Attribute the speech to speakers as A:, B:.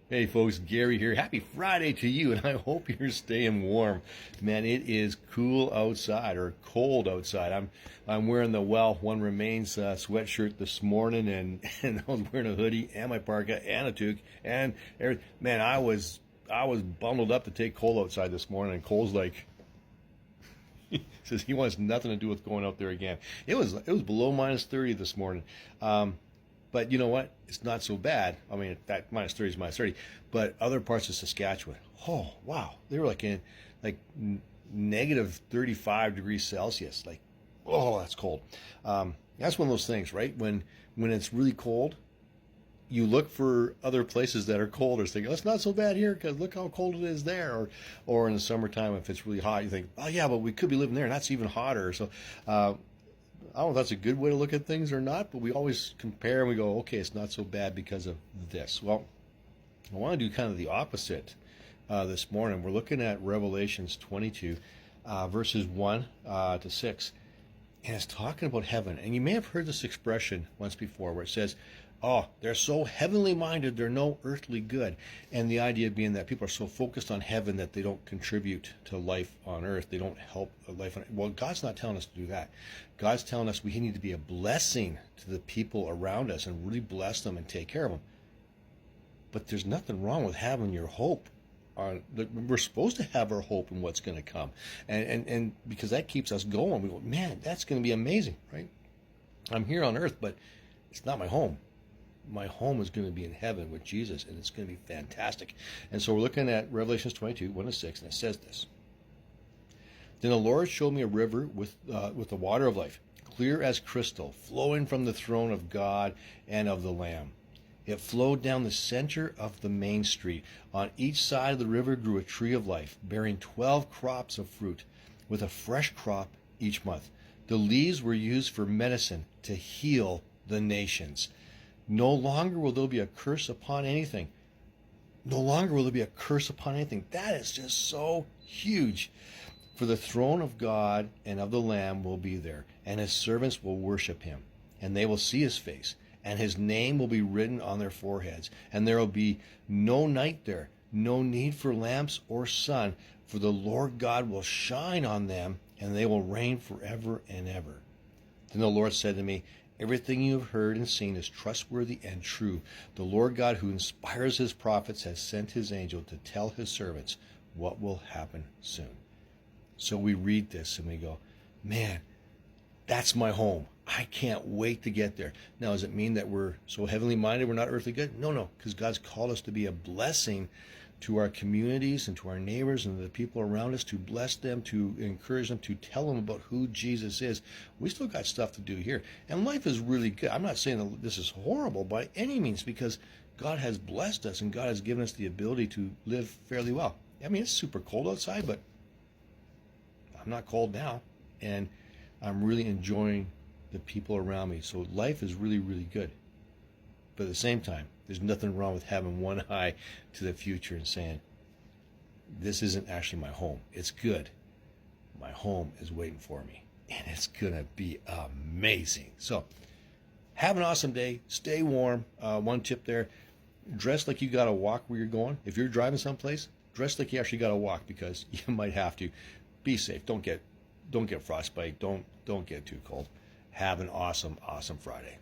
A: Hey folks, Gary here. Happy Friday to you, and I hope you're staying warm. Man, it is cool outside or cold outside. I'm wearing the One Remains sweatshirt this morning, and, and I was wearing a hoodie and my parka and a toque and man, I was bundled up to take Cole outside this morning, and Cole's like says he wants nothing to do with going out there again. It was below -30 this morning. But you know what? It's not so bad. I mean, that -30 is -30. But other parts of Saskatchewan, oh wow, they were like in like -35 degrees Celsius. Like, oh, that's cold. That's one of those things, right? When it's really cold, you look for other places that are colder. So you think, oh, it's not so bad here because look how cold it is there. Or in the summertime, if it's really hot, you think, oh yeah, but we could be living there, and that's even hotter. So. I don't know if that's a good way to look at things or not, but we always compare and we go, okay, it's not so bad because of this. Well, I want to do kind of the opposite this morning. We're looking at Revelations 22, verses 1 to 6, and it's talking about heaven. And you may have heard this expression once before where it says, oh, they're so heavenly minded, they're no earthly good. And the idea being that people are so focused on heaven that they don't contribute to life on earth. They don't help life on earth. Well, God's not telling us to do that. God's telling us we need to be a blessing to the people around us and really bless them and take care of them. But there's nothing wrong with having your hope. We're supposed to have our hope in what's going to come. And because that keeps us going. We go, man, that's going to be amazing, right? I'm here on earth, but it's not my home. My home is going to be in heaven with Jesus, and it's going to be fantastic. And so we're looking at Revelations 22, 1 to 6, and it says this. Then the Lord showed me a river with the water of life, clear as crystal, flowing from the throne of God and of the Lamb. It flowed down the center of the main street. On each side of the river grew a tree of life, bearing 12 crops of fruit, with a fresh crop each month. The leaves were used for medicine to heal the nations. No longer will there be a curse upon anything. No longer will there be a curse upon anything. That is just so huge. For the throne of God and of the Lamb will be there, and his servants will worship him, and they will see his face, and his name will be written on their foreheads. And there will be no night there, no need for lamps or sun, for the Lord God will shine on them, and they will reign forever and ever. Then the Lord said to me, everything you have heard and seen is trustworthy and true. The Lord God who inspires his prophets has sent his angel to tell his servants what will happen soon. So we read this and we go, man, that's my home. I can't wait to get there. Now, does it mean that we're so heavenly minded we're not earthly good? No, because God's called us to be a blessing to our communities and to our neighbors and the people around us, to bless them, to encourage them, to tell them about who Jesus is. We still got stuff to do here. And life is really good. I'm not saying that this is horrible by any means, because God has blessed us and God has given us the ability to live fairly well. I mean, it's super cold outside, but I'm not cold now. And I'm really enjoying the people around me. So life is really, really good. But at the same time, there's nothing wrong with having one eye to the future and saying, this isn't actually my home. It's good. My home is waiting for me, and it's going to be amazing. So have an awesome day. Stay warm. One tip there, dress like you got to walk where you're going. If you're driving someplace, dress like you actually got to walk, because you might have to. Be safe. Don't get frostbite. Don't get too cold. Have an awesome, awesome Friday.